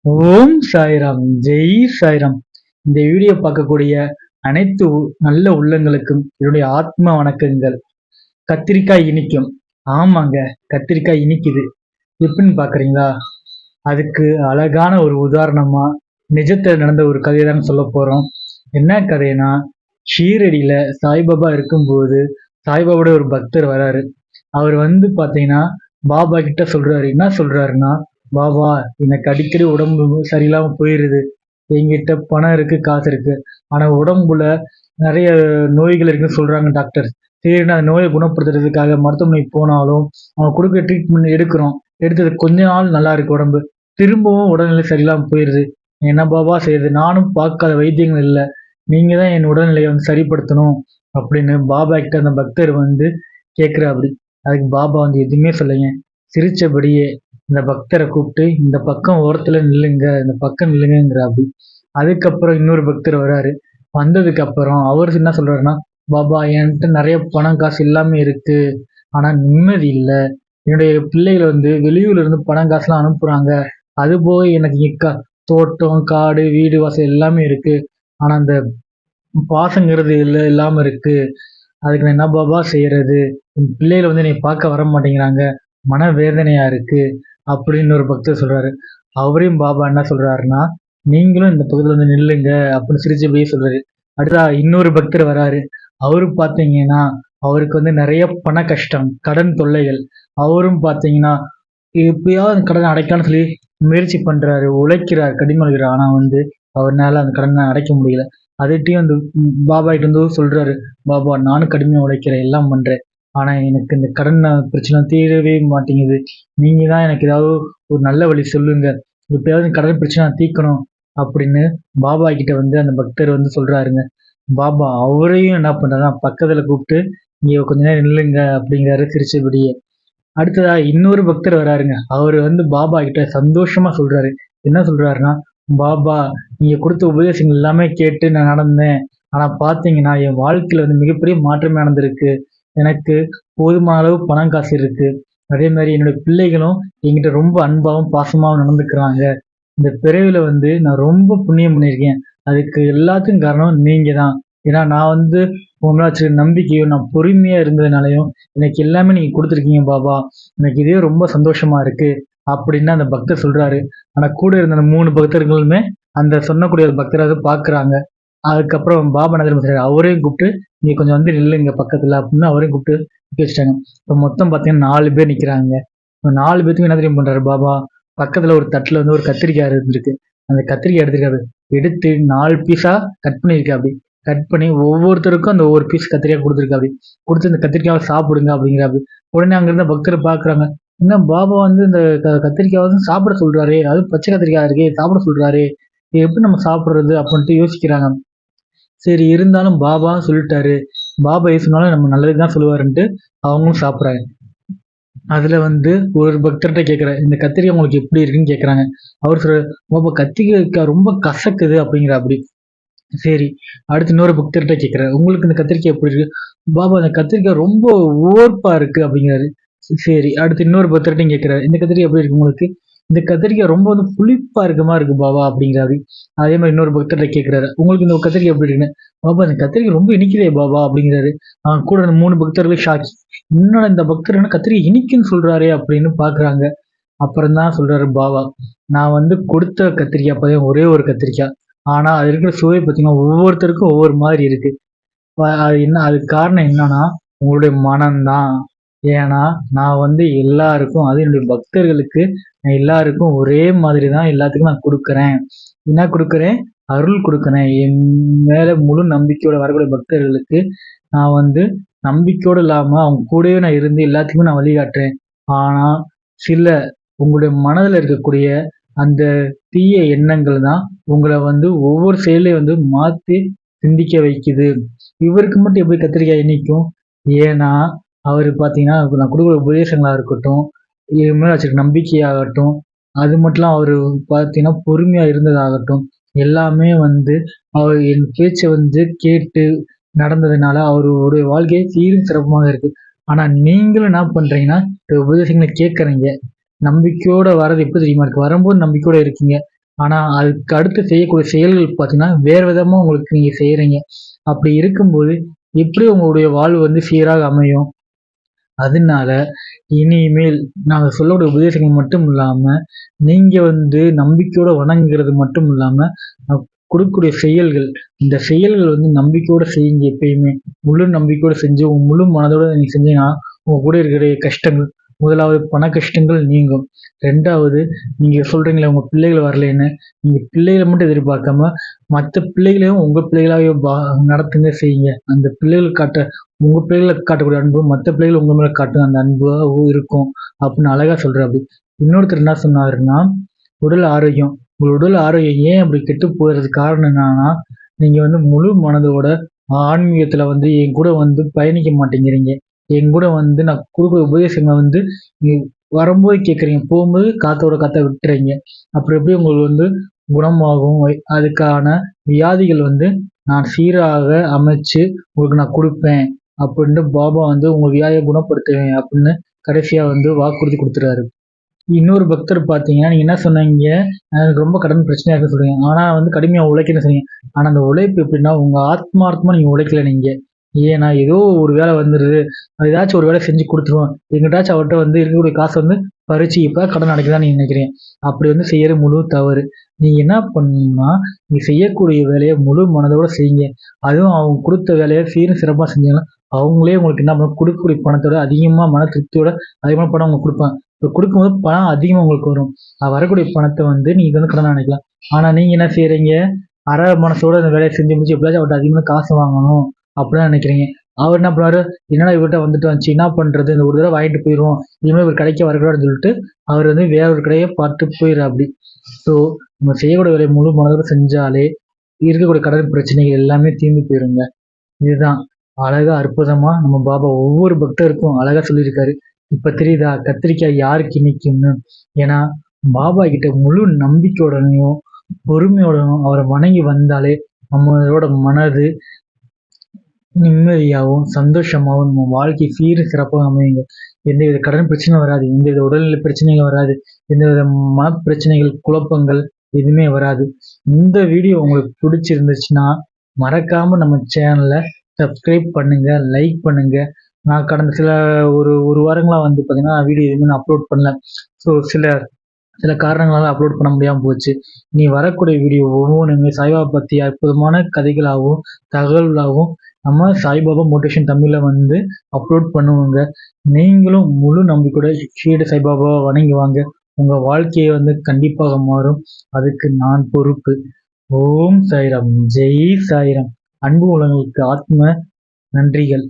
ஓம் சாய்ராம், ஜெய் சாய்ராம். இந்த வீடியோ பார்க்கக்கூடிய அனைத்து நல்ல உள்ளங்களுக்கும் என்னுடைய ஆத்ம வணக்கங்கள். கத்திரிக்காய் இனிக்கும். ஆமாங்க, கத்திரிக்காய் இனிக்குது. எப்படின்னு பாக்குறீங்களா? அதுக்கு அழகான ஒரு உதாரணமா நிஜத்துல நடந்த ஒரு கதையை தான் சொல்ல போறோம். என்ன கதைனா, ஷீரடியில சாய்பாபா இருக்கும்போது சாய்பாபாவோட ஒரு பக்தர் வராரு. அவர் வந்து பாத்தீங்கன்னா பாபா கிட்ட சொல்றாரு. என்ன சொல்றாருன்னா, பாபா, எனக்கு அடிக்கடி உடம்பு சரியில்லாம போயிருது. என்கிட்ட பணம் இருக்கு, காசு இருக்கு. ஆனா உடம்புல நிறைய நோய்கள் இருக்குன்னு சொல்றாங்க டாக்டர். சரின்னு அந்த நோயை குணப்படுத்துறதுக்காக மருத்துவமனைக்கு போனாலும் அவங்க கொடுக்குற ட்ரீட்மெண்ட் எடுக்கிறோம். எடுத்தது கொஞ்ச நாள் நல்லா இருக்கு உடம்பு. திரும்பவும் உடல்நிலை சரியில்லாம போயிருது. என்ன பாபா செய்யுது? நானும் பார்க்காத வைத்தியங்கள் இல்லை. நீங்க தான் என் உடல்நிலையை வந்து சரிப்படுத்தணும் அப்படின்னு பாபா கிட்ட அந்த பக்தர் வந்து கேட்கிறாப்படி. அதுக்கு பாபா வந்து எதுவுமே சொல்லுங்க. சிரிச்சபடியே இந்த பக்தரை கூப்பிட்டு, இந்த பக்கம் ஓரத்துல நில்லுங்க, இந்த பக்கம் நில்லுங்கிறாப்படி. அதுக்கப்புறம் இன்னொரு பக்தர் வராரு. வந்ததுக்கு அப்புறம் அவர் என்ன சொல்றாருன்னா, பாபா, என்கிட்ட நிறைய பணம் காசு எல்லாமே இருக்கு. ஆனா நிம்மதி இல்ல. என்னுடைய பிள்ளைகள் வந்து வெளியூர்ல இருந்து பணம் காசுலாம் அனுப்புறாங்க. அது போக எனக்கு இங்க தோட்டம், காடு, வீடு வாசல் எல்லாமே இருக்கு. ஆனா அந்த பாசங்கிறது இல்லாம இருக்கு. அதுக்கு நான் என்ன பாபா செய்யறது? என் பிள்ளைகள் வந்து என்னை பார்க்க வர மாட்டேங்கிறாங்க. மனவேதனையா இருக்கு அப்படின்னு ஒரு பக்தர் சொல்றாரு. அவரையும் பாபா என்ன சொல்றாருன்னா, நீங்களும் இந்த பக்கத்துல வந்து நில்லுங்க அப்படின்னு சிரிச்சபடியே சொல்றாரு. அடுத்ததா இன்னொரு பக்தர் வராரு. அவரு பார்த்தீங்கன்னா, அவருக்கு வந்து நிறைய பண கஷ்டம், கடன் தொல்லைகள். அவரும் பார்த்தீங்கன்னா, எப்படியாவது அந்த கடனை அடைக்கலாம்னு சொல்லி முயற்சி பண்றாரு, உழைக்கிறார், கடின உழைக்கிறார். ஆனா வந்து அவர்னால அந்த கடனை அடைக்க முடியல. அதட்டியும் அந்த பாபா கிட்ட வந்து சொல்றாரு, பாபா, நானும் கடுமையா உழைக்கிறேன், எல்லாம் பண்றேன். ஆனா எனக்கு இந்த கடன் பிரச்சனை தீரவே மாட்டேங்குது. நீங்க தான் எனக்கு ஏதாவது ஒரு நல்ல வழி சொல்லுங்க. எப்படியாவது இந்த கடன் பிரச்சனை நான் தீர்க்கணும் அப்படின்னு பாபா கிட்ட வந்து அந்த பக்தர் வந்து சொல்றாருங்க. பாபா அவரையும் என்ன பண்றாருன்னா பக்கத்துல கூப்பிட்டு, நீங்க கொஞ்ச நேரம் நில்லுங்க அப்படிங்கிறாரு சிரிச்சபடியே. அடுத்ததா இன்னொரு பக்தர் வராருங்க. அவரு வந்து பாபா கிட்ட சந்தோஷமா சொல்றாரு. என்ன சொல்றாருன்னா, பாபா, நீங்க கொடுத்த உபதேசங்கள் எல்லாமே கேட்டு நான் நடந்தேன். ஆனா பார்த்தீங்கன்னா, என் வாழ்க்கையில வந்து மிகப்பெரிய மாற்றமே நடந்திருக்கு. எனக்கு போதுமான அளவு பணம் காசு இருக்கு. அதே மாரி என்னோட பிள்ளைகளும் என்கிட்ட ரொம்ப அன்பாவும், பாசமாவும் நடந்துக்கிறாங்க. இந்த பிறவில வந்து நான் ரொம்ப புண்ணியம் பண்ணியிருக்கேன். அதுக்கு எல்லாத்துக்கும் காரணம் நீங்க தான். ஏன்னா நான் வந்து உங்க மேல வச்சிருக்க நம்பிக்கையும், நான் பொறுமையா இருந்ததுனாலயும், எனக்கு எல்லாமே நீங்க குடுத்துருக்கீங்க பாபா. எனக்கு இதே ரொம்ப சந்தோஷமா இருக்கு. அப்படின்னு அந்த பக்தர் சொல்றாரு. ஆனா கூட இருந்த அந்த 3 பக்தர்களுமே அந்த சொன்னக்கூடிய பக்தர வந்து பார்க்குறாங்க. அதுக்கப்புறம் பாபா என்ன தெரியுமா செய்றாரு, அவரையும் கூப்பிட்டு, "நீங்க கொஞ்சம் வந்து நில்லுங்க பக்கத்துல" அப்படின்னு அவரையும் கூப்பிட்டு நிக்க வச்சுட்டாங்க. இப்ப மொத்தம் பார்த்தீங்கன்னா 4 பேர் நிக்கிறாங்க. இப்ப 4 பேத்துக்கும் என்ன தெரியுமா பண்றாரு பாபா, பக்கத்துல ஒரு தட்டுல வந்து ஒரு கத்திரிக்காய் இருந்திருக்கு. அந்த கத்திரிக்காய் எடுத்துருக்காரு. எடுத்து 4 பீஸா கட் பண்ணியிருக்காப்படி. கட் பண்ணி ஒவ்வொருத்தருக்கும் அந்த ஒவ்வொரு பீஸ் கத்திரிக்காய் குடுத்துருக்காப்படி. குடுத்து இந்த கத்திரிக்காவ சாப்பிடுங்க அப்படிங்கிறாப்படி. உடனே அங்க இருந்த பக்தர் பார்க்குறாங்க. என்ன பாபா வந்து இந்த கத்திரிக்காவ வந்து சாப்பிட சொல்றாரே! அதுவும் பச்சை கத்திரிக்காய் இருக்கே! சாப்பிட சொல்றாரே! இத எப்படி நம்ம சாப்பிடுறது? அப்படின்ட்டு யோசிக்கிறாங்க. சரி இருந்தாலும் பாபா சொல்லிட்டாரு. பாபா எது சொன்னாலும் நம்ம நல்லதுக்கு தான் சொல்லுவாருன்ட்டு அவங்களும் சாப்பிடுறாங்க. அதுல வந்து ஒரு பக்தர்ட்ட கேட்கிறாரு, "இந்த கத்திரிக்காய் உங்களுக்கு எப்படி இருக்குன்னு?" கேட்கறாங்க. அவர் சொல்றாரு, "பாபா, கத்திரிக்காய் ரொம்ப கசக்குது" அப்படிங்கிறாப்படி. சரி. அடுத்து இன்னொரு பக்தர்ட்ட கேட்கிறாரு, "உங்களுக்கு இந்த கத்திரிக்காய் எப்படி இருக்கு?" "பாபா, இந்த கத்திரிக்காய் ரொம்ப உவர்ப்பா இருக்கு" அப்படிங்கிறாரு. சரி. அடுத்து இன்னொரு பக்தர்ட்டயும் கேட்கிறாரு, "இந்த கத்திரிக்காய் எப்படி இருக்கு உங்களுக்கு?" "இந்த கத்திரிக்காய் ரொம்ப வந்து புளிப்பா இருக்க மாரி இருக்கு பாபா" அப்படிங்கிறாரு. அதே மாரி இன்னொரு பக்தர்ட்ட கேட்கிறாரு, "உங்களுக்கு இந்த கத்திரிக்காய் எப்படி இருக்குன்னு?" "பாபா, இந்த கத்திரிக்காய் ரொம்ப இனிக்குதே பாபா" அப்படிங்கிறாரு. கூட இருந்த 3 பக்தர்களும் ஷாக். "என்னடா இந்த பக்தர் என்ன கத்திரிக்காய் இனிக்குன்னு சொல்றாரே" அப்படின்னு பார்க்குறாங்க. அப்புறம் தான் சொல்றாரு பாபா, "நான் வந்து கொடுத்த கத்திரிக்காய் பார்த்தீங்கன்னா ஒரே ஒரு கத்திரிக்காய். ஆனா, அது இருக்கிற சுவை பார்த்தீங்கன்னா, ஒவ்வொருத்தருக்கும் ஒவ்வொரு மாரி இருக்கு. அது என்ன அதுக்கு காரணம் என்னன்னா, உங்களுடைய மனம் தான். ஏன்னா, நான் வந்து எல்லாருக்கும் அதுவும் என்னுடைய பக்தர்களுக்கு நான் எல்லாருக்கும் ஒரே மாதிரி தான் எல்லாத்துக்கும் நான் குடுக்குறேன். என்ன குடுக்குறேன்? அருள் குடுக்குறேன். என் மேல முழு நம்பிக்கையோட வரக்கூடிய பக்தர்களுக்கு நான் வந்து நம்பிக்கையோட இல்லாம அவங்க கூடவே நான் இருந்து எல்லாத்துக்குமே நான் வழிகாட்டுறேன். ஆனா, சில உங்களுடைய மனதுல இருக்கக்கூடிய அந்த தீய எண்ணங்கள் தான் உங்கள வந்து ஒவ்வொரு செயலையும் வந்து மாத்தி சிந்திக்க வைக்குது. இவருக்கு மட்டும் எப்படி கத்திரிக்காய் இனிக்கும்? ஏன்னா, அவரு பார்த்தீங்கன்னா, நான் குடுக்குற உபதேசங்களா இருக்கட்டும், என் மேல வச்சிருக்க நம்பிக்கையாகட்டும், அது மட்டும் இல்லாம அவரு பார்த்தீங்கன்னா, பொறுமையா இருந்ததாகட்டும், எல்லாமே வந்து அவர் என் பேச்ச வந்து கேட்டு நடந்ததுனால அவருடைய வாழ்க்கை சீரும் சிறப்புமாக இருக்கு. ஆனா நீங்களும் என்ன பண்றீங்கன்னா, இந்த உபதேசங்கள கேட்கறீங்க. நம்பிக்கையோட வர்றது எப்படி தெரியுமா இருக்கு? வரும்போது நம்பிக்கையோட இருக்கீங்க. ஆனா அதுக்கு அடுத்து செய்யக்கூடிய செயல்கள் பார்த்தீங்கன்னா வேறு விதமா உங்களுக்கு நீங்க செய்றீங்க. அப்படி இருக்கும்போது எப்படி உங்களுடைய வாழ்வு வந்து சீராக அமையும்? அதனால இனிமேல் நாங்க சொல்லக்கூடிய உபதேசங்கள் மட்டும் இல்லாம, நீங்க வந்து நம்பிக்கையோட வணங்குறது மட்டும் இல்லாம, கொடுக்கக்கூடிய செயல்கள், இந்த செயல்கள் வந்து நம்பிக்கையோட செய்யுங்க எப்பயுமே. முழு நம்பிக்கையோட செஞ்சு, உங்க முழு மனதோட நீங்க செஞ்சீங்கன்னா, உங்க கூட இருக்கிற கஷ்டங்கள், முதலாவது பண கஷ்டங்கள் நீங்கும். 2வது நீங்க சொல்றீங்களே உங்க பிள்ளைகள் வரலைன்னு, நீங்க பிள்ளைகள மட்டும் எதிர்பார்க்காம, மத்த பிள்ளைகளையும் உங்க பிள்ளைகளாவே நடத்துங்க, செய்யுங்க. அந்த பிள்ளைகள் உங்க பிள்ளைகளுக்கு காட்டக்கூடிய அன்பு, மத்த பிள்ளைகள் உங்க மேல காட்டுன அந்த அன்பாவும் இருக்கும். அப்படின்னு அழகா சொல்றாப்படி. இன்னொருத்தர் என்ன சொன்னாருன்னா, உடல் ஆரோக்கியம். உங்க உடல் ஆரோக்கியம் ஏன் அப்படி கெட்டு போறதுக்கு காரணம் என்னன்னா, நீங்க வந்து முழு மனதோட ஆன்மீகத்துல வந்து என் கூட வந்து பயணிக்க மாட்டேங்கிறீங்க. என் கூட வந்து நான் குடுக்குற உபதேசங்கள வந்து நீ வரும்போது கேட்குறீங்க. போம்போது காத்தோட காத்தா விட்டுறீங்க. அப்புறம் எப்படி உங்களுக்கு வந்து குணமாகும்? அதுக்கான வியாதிகள் வந்து நான் சீராக அமைச்சு உங்களுக்கு நான் குடுப்பேன். அப்படின்னு பாபா வந்து உங்க வியாதிய குணப்படுத்துவேன் அப்படின்னு கடைசியா வந்து வாக்குறுதி குடுத்துறாரு. இன்னொரு பக்தர் பார்த்தீங்கன்னா, நீங்க என்ன சொன்னீங்க, எனக்கு ரொம்ப கடன் பிரச்சனையா இருக்குன்னு சொல்றீங்க. ஆனா வந்து கடுமையா உழைக்கிறேன்னு சொன்னீங்க. ஆனா அந்த உழைப்பு எப்படின்னா, உங்க ஆத்மார்த்தமா நீங்க உழைக்கல நீங்க. ஏன்னா ஏதோ ஒரு வேலை வந்துருது. ஏதாச்சும் ஒரு வேலை செஞ்சு குடுத்துருவோம். எங்கிட்டாச்சும் அவர்ட்ட வந்து இருக்கக்கூடிய காச வந்து பறிச்சு இப்ப கடன் அடைக்கலாம்னு நீங்க நினைக்கிறீங்க. அப்படி வந்து செய்யறது முழு தவறு. நீங்க என்ன பண்ணணும்னா, நீங்க செய்யக்கூடிய வேலைய முழு மனதோட செய்யுங்க. அதுவும் அவங்க குடுத்த வேலைய சீரும் சிறப்பா செஞ்சீங்கன்னா, அவங்களே உங்களுக்கு என்ன குடுக்கக்கூடிய பணத்தோட அதிகமா மன திருப்தியோட அதிகமான பணம் உங்களுக்கு குடுப்பாங்க. இப்ப குடுக்கும்போது பணம் அதிகமா உங்களுக்கு வரும். வரக்கூடிய பணத்த வந்து நீங்க வந்து கடனா அடைக்கலாம். ஆனா நீங்க என்ன செய்றீங்க? அரை மனசோட அந்த வேலைய செஞ்சு முடிச்சு எப்படியாச்சும் அவர்ட்ட அதிகமா காசு வாங்கணும் அப்படிதான் நினைக்கிறீங்க. அவர் என்ன பண்ணுவாரு? என்னடா இவர்ட்ட வந்துட்டு வந்துச்சு என்ன பண்றது? இந்த ஒரு தடவ வாங்கிட்டு போயிருவோம். இனிமே இவர் கடைக்கே வரக்கூடாதுன்னு சொல்லிட்டு, அவர் வந்து வேற ஒரு கடைய பார்த்து போயிறாப்படி. ஸோ நம்ம செய்யக்கூடிய வேலைய முழு மனதோட செஞ்சாலே, இருக்கக்கூடிய கடன் பிரச்சனைகள் எல்லாமே தீர்ந்து போயிருங்க. இதுதான் அழகா அற்புதமா நம்ம பாபா ஒவ்வொரு பக்தருக்கும் அழகா சொல்லியிருக்காரு. இப்ப தெரியுதா கத்திரிக்காய் யாருக்கு இனிக்கும்னு? ஏன்னா பாபா கிட்ட முழு நம்பிக்கையோடயும், பொறுமையோடயும் அவர வணங்கி வந்தாலே நம்மளோட மனது நிம்மதியாவும், சந்தோஷமாவும் நம்ம வாழ்க்கை சீரும் சிறப்பாக அமையுங்க. எந்தவித கடன் பிரச்சனையும் வராது. எந்தவித உடல்நிலை பிரச்சனைகள் வராது. எந்தவித மனப்பிரச்சனைகள், குழப்பங்கள் எதுவுமே வராது. இந்த வீடியோ உங்களுக்கு பிடிச்சிருந்துச்சுன்னா, மறக்காம நம்ம சேனல சப்ஸ்கிரைப் பண்ணுங்க, லைக் பண்ணுங்க. நான் கடந்த ஒரு வாரங்களா வந்து பார்த்தீங்கன்னா, வீடியோ எதுவுமே நான் அப்லோட் பண்ணல. ஸோ சில சில காரணங்களால அப்லோட் பண்ண முடியாம போச்சு. இனி வரக்கூடிய வீடியோ ஒவ்வொன்னுமே சாய்பாபா பத்தி அற்புதமான கதைகளாகவும், தகவல்களாகவும் நம்ம சாய்பாபா மோட்டிவேஷன் தமிழ்ல வந்து அப்லோட் பண்ணுவோங்க. நீங்களும் முழு நம்பிக்கையோட ஷீரடி சாய்பாபாவ வணங்கி வாங்க. உங்க வாழ்க்கையை வந்து கண்டிப்பாக மாறும். அதுக்கு நான் பொறுப்பு. ஓம் சாய்ராம். ஜெய் சாய்ராம். அன்பு உள்ளவங்களுக்கு ஆத்ம நன்றிகள்.